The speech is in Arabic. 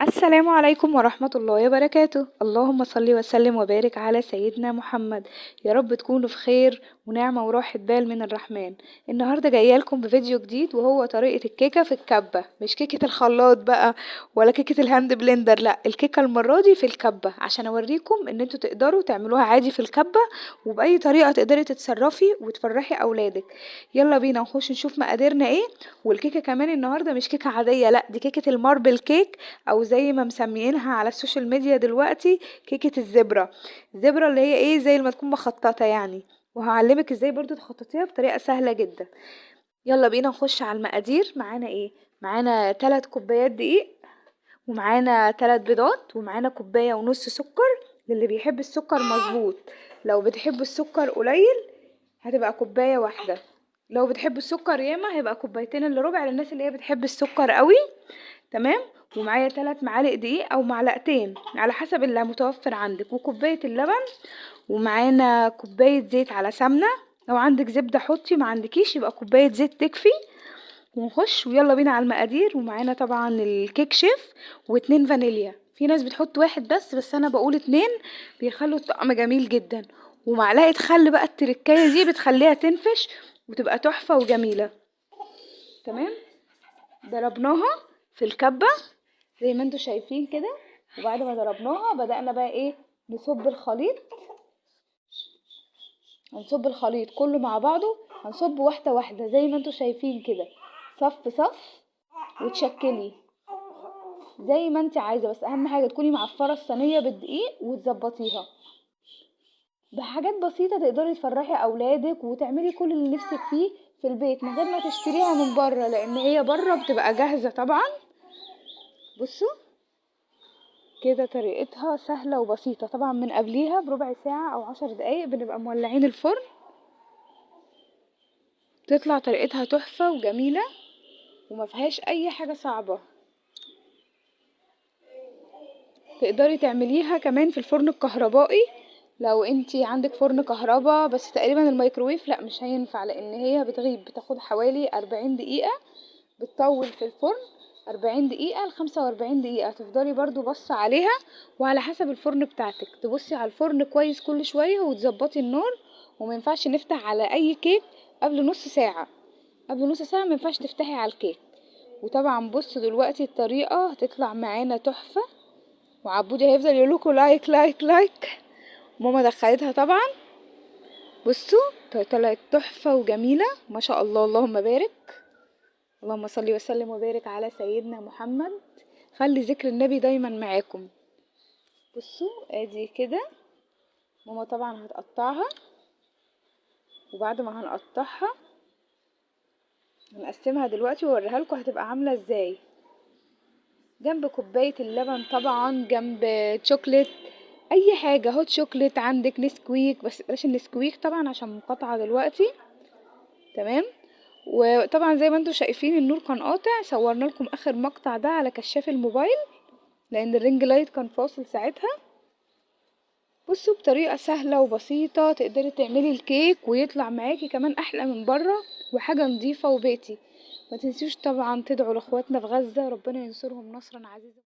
السلام عليكم ورحمة الله وبركاته. اللهم صل وسلم وبارك على سيدنا محمد. يا رب تكونوا في خير ونعمة وراحة بال من الرحمن. النهاردة جايه لكم بفيديو جديد، وهو طريقة الكيكة في الكبة، مش كيكة الخلاط بقى ولا كيكة الهاند بلندر، لا الكيكة المرة دي في الكبة، عشان اوريكم ان انتوا تقدروا تعملوها عادي في الكبة، وبأي طريقة تقدري تتصرفي وتفرحي اولادك. يلا بينا نخش نشوف مقاديرنا ايه. والكيكة كمان النهاردة مش كيكة عادية، لا دي كيكة الماربل كيك، او زي ما مسميينها على السوشيال ميديا دلوقتي كيكة الزبرة. الزبرة اللي هي ايه، زي ما تكون مخططة يعني. وهعلمك ازاي برضو تخططيها بطريقة سهلة جدا. يلا بينا نخش على المقادير. معانا ايه؟ معانا 3 كوبايات دقيق، ومعانا 3 بيضات، ومعانا كوباية ونص سكر للي بيحب السكر مظبوط. لو بتحب السكر قليل هتبقى كوباية واحدة، لو بتحب السكر ياما هيبقى كوبايتين الا ربع للناس اللي هي بتحب السكر قوي. تمام. ومعايا 3 معالق دقيق او معلقتين على حسب اللي متوفر عندك، وكوبايه اللبن، ومعانا كوبايه زيت على سمنه. لو عندك زبده حطي، ما عندكيش يبقى كوبايه زيت تكفي. ونخش ويلا بينا على المقادير. ومعانا طبعا الكيك شيف و2 فانيليا، في ناس بتحط واحد بس انا بقول 2 بيخلوا الطعم جميل جدا. ومعلقه خل بقى، التركايه دي بتخليها تنفش وتبقى تحفه وجميله. تمام. ضربناها في الكبه زي ما انتوا شايفين كده. وبعد ما ضربناها بدأنا بقى ايه، نصب الخليط. هنصب الخليط كله مع بعضه، هنصب واحدة واحدة زي ما انتوا شايفين كده، صف صف. وتشكلي زي ما انت عايزة، بس اهم حاجة تكوني معفرة الصينية بالدقيق وتظبطيها. بحاجات بسيطة تقدري تفرحي اولادك وتعملي كل اللي نفسك فيه في البيت من غير ما تشتريها من بره، لان هي بره بتبقى جاهزة طبعا. بصوا كده طريقتها سهلة وبسيطة طبعا. من قبليها بربع ساعة او 10 دقايق بنبقى مولعين الفرن. تطلع طريقتها تحفة وجميلة وما فيهاش اي حاجة صعبة. تقدري تعمليها كمان في الفرن الكهربائي لو انتي عندك فرن كهربا، بس تقريبا الميكروويف لا مش هينفع، لان هي بتغيب، بتاخد حوالي 40 دقيقة. بتطول في الفرن 40 دقيقة ل45 دقيقة. تفضلي برضو بص عليها، وعلى حسب الفرن بتاعتك تبصي على الفرن كويس كل شوية وتظبطي النار. ومينفعش نفتح على اي كيك قبل نص ساعة، قبل نص ساعة مينفعش تفتحي على الكيك. وطبعا بصوا دلوقتي الطريقة هتطلع معانا تحفة. وعبودي هيفضل يقولكوا لايك لايك لايك. ماما دخلتها طبعا. بصوا طلعت تحفة وجميلة ما شاء الله، اللهم بارك. اللهم صل وسلم وبارك على سيدنا محمد. خلي ذكر النبي دايما معاكم. بصوا ادي كده. ماما طبعا هتقطعها، وبعد ما هنقطعها هنقسمها دلوقتي واوريها لكم هتبقى عامله ازاي. جنب كوبايه اللبن طبعا، جنب شوكليت، اي حاجه، هوت شوكليت عندك، نسكويك، بس بلاش النسكويك طبعا عشان مقاطعه دلوقتي. تمام. وطبعا زي ما انتم شايفين النور كان قاطع، صورنا لكم اخر مقطع ده على كشاف الموبايل لان الرينج لايت كان فاصل ساعتها. بصوا بطريقة سهلة وبسيطة تقدري تعملي الكيك ويطلع معاكي كمان احلى من بره، وحاجة نظيفة وبيتي. ما تنسيوش طبعا تدعوا لاخواتنا في غزة، ربنا ينصرهم نصرا عزيزا.